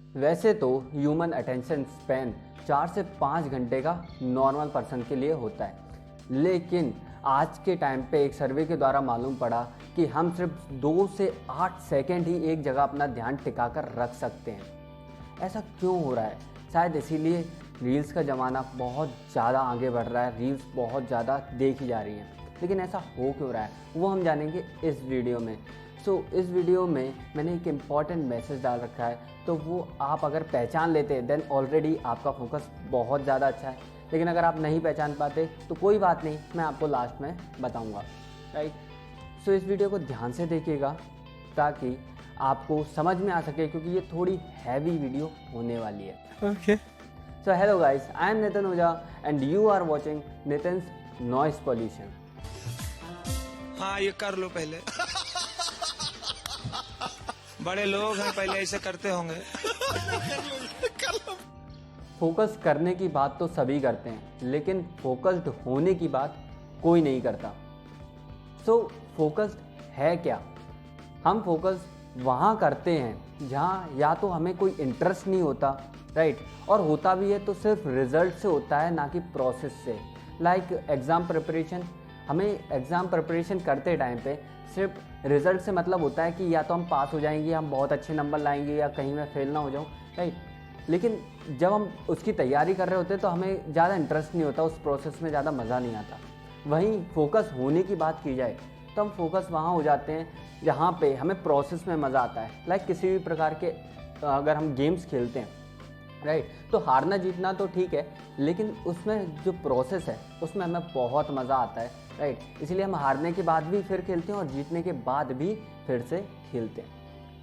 वैसे तो human attention span 4 से 5 घंटे का नॉर्मल पर्सन के लिए होता है, लेकिन आज के टाइम पे एक सर्वे के द्वारा मालूम पड़ा कि हम सिर्फ 2 से 8 सेकंड ही एक जगह अपना ध्यान टिका कर रख सकते हैं। ऐसा क्यों हो रहा है? शायद इसीलिए रील्स का ज़माना बहुत ज़्यादा आगे बढ़ रहा है, रील्स बहुत ज़्यादा देखी जा रही हैं। लेकिन ऐसा हो क्यों रहा है वो हम जानेंगे इस वीडियो में। इस वीडियो में मैंने एक इम्पॉर्टेंट मैसेज डाल रखा है, तो वो आप अगर पहचान लेते हैं देन ऑलरेडी आपका फोकस बहुत ज़्यादा अच्छा है। लेकिन अगर आप नहीं पहचान पाते तो कोई बात नहीं, मैं आपको लास्ट में बताऊंगा, राइट। इस वीडियो को ध्यान से देखिएगा ताकि आपको समझ में आ सके, क्योंकि ये थोड़ी हैवी वीडियो होने वाली है। Okay. So hello guys, I am Nitin Ojha and you are watching Nitin's noise pollution. हाँ, ये कर लो पहले। बड़े लोग हैं, पहले ऐसे करते होंगे। फोकस करने की बात तो सभी करते हैं, लेकिन फोकस्ड होने की बात कोई नहीं करता। फोकस्ड है क्या? हम फोकस वहाँ करते हैं जहाँ या तो हमें कोई इंटरेस्ट नहीं होता, राइट, और होता भी है तो सिर्फ रिजल्ट से होता है, ना कि प्रोसेस से। लाइक एग्ज़ाम प्रिपरेशन, हमें एग्ज़ाम प्रिपरेशन करते टाइम पे सिर्फ रिजल्ट से मतलब होता है कि या तो हम पास हो जाएंगे, हम बहुत अच्छे नंबर लाएंगे, या कहीं मैं फेल ना हो जाऊँ, राइट। लेकिन जब हम उसकी तैयारी कर रहे होते हैं तो हमें ज़्यादा इंटरेस्ट नहीं होता, उस प्रोसेस में ज़्यादा मज़ा नहीं आता। वहीं फोकस होने की बात की जाए तो हम फोकस वहाँ हो जाते हैं जहाँ पे हमें प्रोसेस में मज़ा आता है। लाइक किसी भी प्रकार के अगर हम गेम्स खेलते हैं, राइट, तो हारना जीतना तो ठीक है, लेकिन उसमें जो प्रोसेस है उसमें हमें बहुत मज़ा आता है, राइट। इसलिए हम हारने के बाद भी फिर खेलते हैं और जीतने के बाद भी फिर से खेलते हैं,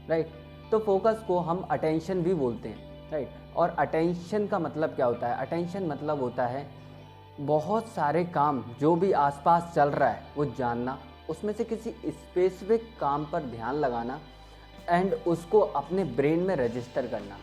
राइट। तो फोकस को हम अटेंशन भी बोलते हैं, राइट। और अटेंशन का मतलब क्या होता है? अटेंशन मतलब होता है बहुत सारे काम जो भी आसपास चल रहा है वो जानना, उसमें से किसी स्पेसिफिक काम पर ध्यान लगाना एंड उसको अपने ब्रेन में रजिस्टर करना,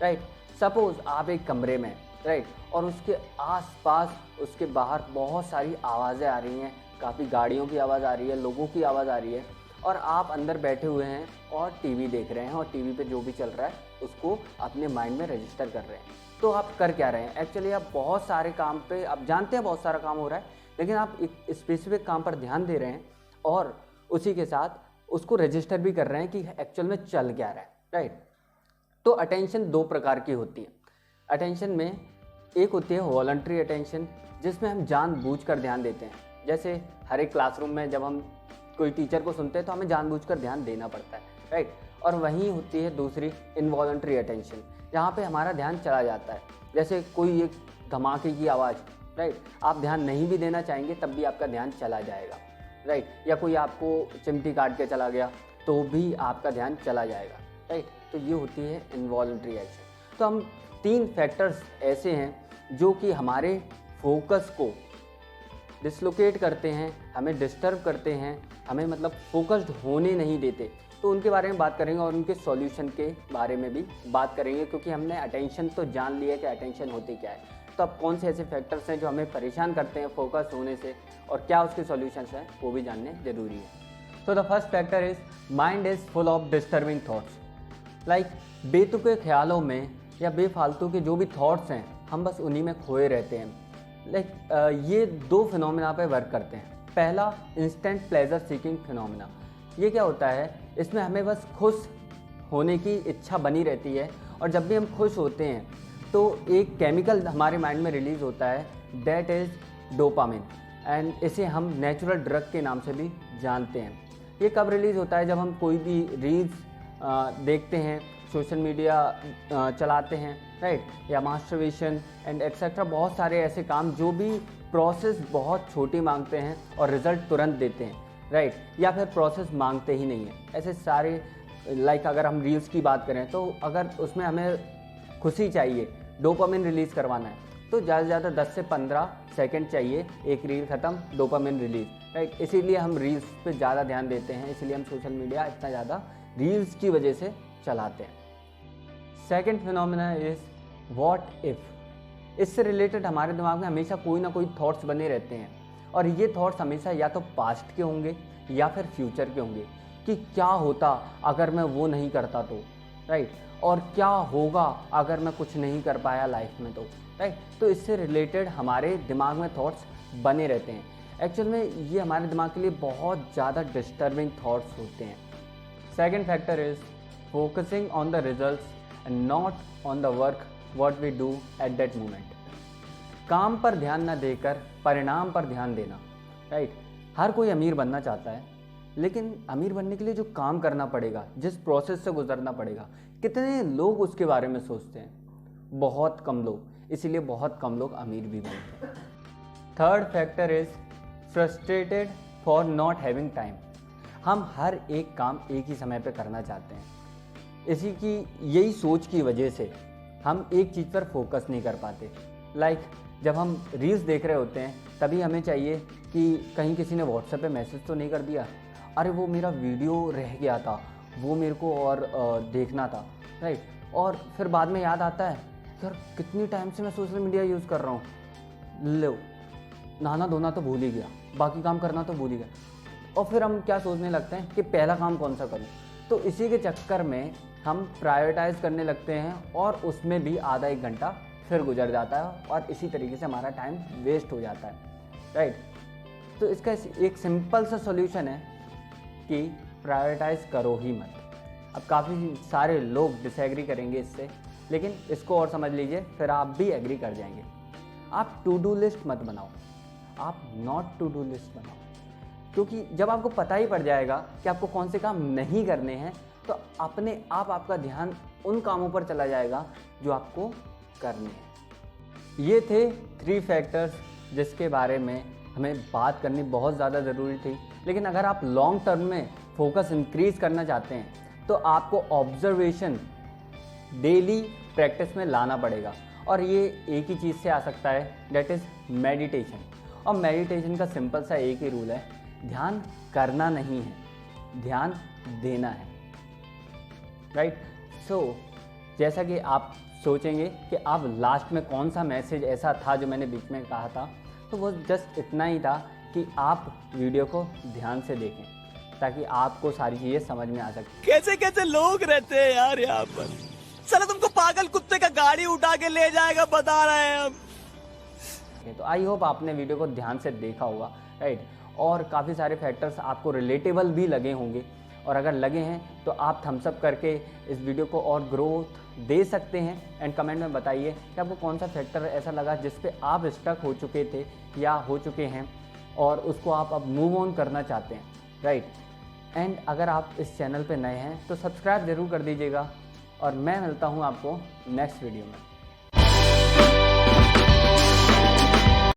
राइट। सपोज आप एक कमरे में, राइट, और उसके आसपास उसके बाहर बहुत सारी आवाज़ें आ रही हैं, काफ़ी गाड़ियों की आवाज़ आ रही है, लोगों की आवाज़ आ रही है, और आप अंदर बैठे हुए हैं और टीवी देख रहे हैं और टीवी पे जो भी चल रहा है उसको अपने माइंड में रजिस्टर कर रहे हैं। तो आप कर क्या रहे हैं? एक्चुअली आप बहुत सारे काम पे, आप जानते हैं बहुत सारा काम हो रहा है, लेकिन आप एक स्पेसिफिक काम पर ध्यान दे रहे हैं और उसी के साथ उसको रजिस्टर भी कर रहे हैं कि एक्चुअल में चल क्या रहा है, राइट। तो अटेंशन 2 प्रकार की होती है। अटेंशन में एक होती है वॉलंटरी अटेंशन, जिसमें हम जानबूझकर ध्यान देते हैं। जैसे हर एक क्लासरूम में जब हम कोई टीचर को सुनते हैं तो हमें जानबूझकर ध्यान देना पड़ता है, राइट। और वहीं होती है दूसरी इनवॉलंटरी अटेंशन, जहाँ पे हमारा ध्यान चला जाता है। जैसे कोई एक धमाके की आवाज़, राइट, आप ध्यान नहीं भी देना चाहेंगे तब भी आपका ध्यान चला जाएगा, राइट। या कोई आपको चिमटी काट के चला गया तो भी आपका ध्यान चला जाएगा, राइट। तो ये होती है इनवॉलंटरी एक्शन। तो हम 3 फैक्टर्स ऐसे हैं जो कि हमारे फोकस को डिसलोकेट करते हैं, हमें डिस्टर्ब करते हैं, हमें मतलब फोकस्ड होने नहीं देते। तो उनके बारे में बात करेंगे और उनके सॉल्यूशन के बारे में भी बात करेंगे, क्योंकि हमने अटेंशन तो जान लिया कि अटेंशन होती क्या है। तो अब कौन से ऐसे फैक्टर्स हैं जो हमें परेशान करते हैं फोकस होने से और क्या उसके सॉल्यूशंस हैं वो भी जानने ज़रूरी है। तो the first factor is mind is full of disturbing thoughts. Like बेतुके ख्यालों में या बेफालतू के जो भी थॉट्स हैं हम बस उन्हीं में खोए रहते हैं। लाइक ये 2 फिनोमेना पे वर्क करते हैं। पहला, इंस्टेंट प्लेजर सीकिंग फिनोमेना। ये क्या होता है? इसमें हमें बस खुश होने की इच्छा बनी रहती है, और जब भी हम खुश होते हैं तो एक केमिकल हमारे माइंड में रिलीज़ होता है, दैट इज़ डोपामिन, एंड इसे हम नेचुरल ड्रग के नाम से भी जानते हैं। ये कब रिलीज़ होता है? जब हम कोई भी रील्स देखते हैं, सोशल मीडिया चलाते हैं, राइट, या मास्टरबेशन एंड एक्सेट्रा, बहुत सारे ऐसे काम जो भी प्रोसेस बहुत छोटी मांगते हैं और रिज़ल्ट तुरंत देते हैं, राइट, या फिर प्रोसेस मांगते ही नहीं है। ऐसे सारे, लाइक अगर हम रील्स की बात करें तो अगर उसमें हमें खुशी चाहिए, डोपामिन रिलीज़ करवाना है, तो ज़्यादा से ज़्यादा 10 से 15 सेकंड चाहिए, एक रील ख़त्म, डोपामिन रिलीज, राइट। इसीलिए हम रील्स पे ज़्यादा ध्यान देते हैं, इसीलिए हम सोशल मीडिया इतना ज़्यादा रील्स की वजह से चलाते हैं। Second phenomena is what if. इससे रिलेटेड हमारे दिमाग में हमेशा कोई ना कोई थॉट्स बने रहते हैं, और ये थॉट्स हमेशा या तो पास्ट के होंगे या फिर फ्यूचर के होंगे, कि क्या होता अगर मैं वो नहीं करता तो, राइट, और क्या होगा अगर मैं कुछ नहीं कर पाया लाइफ में, तो राइट, तो इससे रिलेटेड हमारे दिमाग में थॉट्स बने रहते हैं। एक्चुअल में ये हमारे दिमाग के लिए बहुत ज़्यादा डिस्टर्बिंग थॉट्स होते हैं। Second factor is focusing on the results and not on the work what we do at that moment. काम पर ध्यान न देकर परिणाम पर ध्यान देना, राइट। हर कोई अमीर बनना चाहता है, लेकिन अमीर बनने के लिए जो काम करना पड़ेगा, जिस प्रोसेस से गुजरना पड़ेगा, कितने लोग उसके बारे में सोचते हैं? बहुत कम लोग, इसीलिए बहुत कम लोग अमीर भी बनते हैं। Third factor is frustrated for not having time. हम हर एक काम एक ही समय पे करना चाहते हैं, इसी की यही सोच की वजह से हम एक चीज़ पर फोकस नहीं कर पाते। लाइक जब हम रील्स देख रहे होते हैं, तभी हमें चाहिए कि कहीं किसी ने व्हाट्सएप पे मैसेज तो नहीं कर दिया, अरे वो मेरा वीडियो रह गया था, वो मेरे को और देखना था, राइट। और फिर बाद में याद आता है, यार कितनी टाइम से मैं सोशल मीडिया यूज़ कर रहा हूँ, लो नहाना धोना तो भूल ही गया, बाकी काम करना तो भूल ही गया। और फिर हम क्या सोचने लगते हैं कि पहला काम कौन सा करूँ। तो इसी के चक्कर में हम प्रायोरिटाइज करने लगते हैं और उसमें भी आधा एक घंटा फिर गुजर जाता है और इसी तरीके से हमारा टाइम वेस्ट हो जाता है, राइट। तो इसका एक सिंपल सा सॉल्यूशन है कि प्रायोरिटाइज करो ही मत। अब काफ़ी सारे लोग डिसएग्री करेंगे इससे, लेकिन इसको और समझ लीजिए, फिर आप भी एग्री कर जाएंगे। आप टू डू लिस्ट मत बनाओ, आप नॉट टू डू लिस्ट बनाओ, क्योंकि जब आपको पता ही पड़ जाएगा कि आपको कौन से काम नहीं करने हैं, तो अपने आप आपका ध्यान उन कामों पर चला जाएगा जो आपको करने हैं। ये थे 3 फैक्टर्स जिसके बारे में हमें बात करनी बहुत ज़्यादा ज़रूरी थी। लेकिन अगर आप लॉन्ग टर्म में फोकस इंक्रीज करना चाहते हैं, तो आपको ऑब्जर्वेशन डेली प्रैक्टिस में लाना पड़ेगा, और ये एक ही चीज़ से आ सकता है, दैट इज़ मेडिटेशन। और मेडिटेशन का सिंपल सा एक ही रूल है, ध्यान करना नहीं है, ध्यान देना है, राइट। सो जैसा कि आप सोचेंगे कि आप लास्ट में कौन सा मैसेज ऐसा था जो मैंने बीच में कहा था, तो वो जस्ट इतना ही था कि आप वीडियो को ध्यान से देखें ताकि आपको सारी चीज़ें समझ में आ सके। कैसे कैसे लोग रहते हैं यार यहाँ पर, साला तुमको पागल कुत्ते का गाड़ी उठा के ले जाएगा, बता रहे हैं हम। तो आई होप आपने वीडियो को ध्यान से देखा होगा, राइट। और काफ़ी सारे फैक्टर्स आपको रिलेटेबल भी लगे होंगे, और अगर लगे हैं तो आप थम्स अप करके इस वीडियो को और ग्रोथ दे सकते हैं। एंड कमेंट में बताइए कि आपको कौन सा फैक्टर ऐसा लगा जिस पे आप स्टक हो चुके थे या हो चुके हैं और उसको आप अब मूव ऑन करना चाहते हैं, राइट। एंड अगर आप इस चैनल पे नए हैं तो सब्सक्राइब ज़रूर कर दीजिएगा, और मैं मिलता हूँ आपको नेक्स्ट वीडियो में।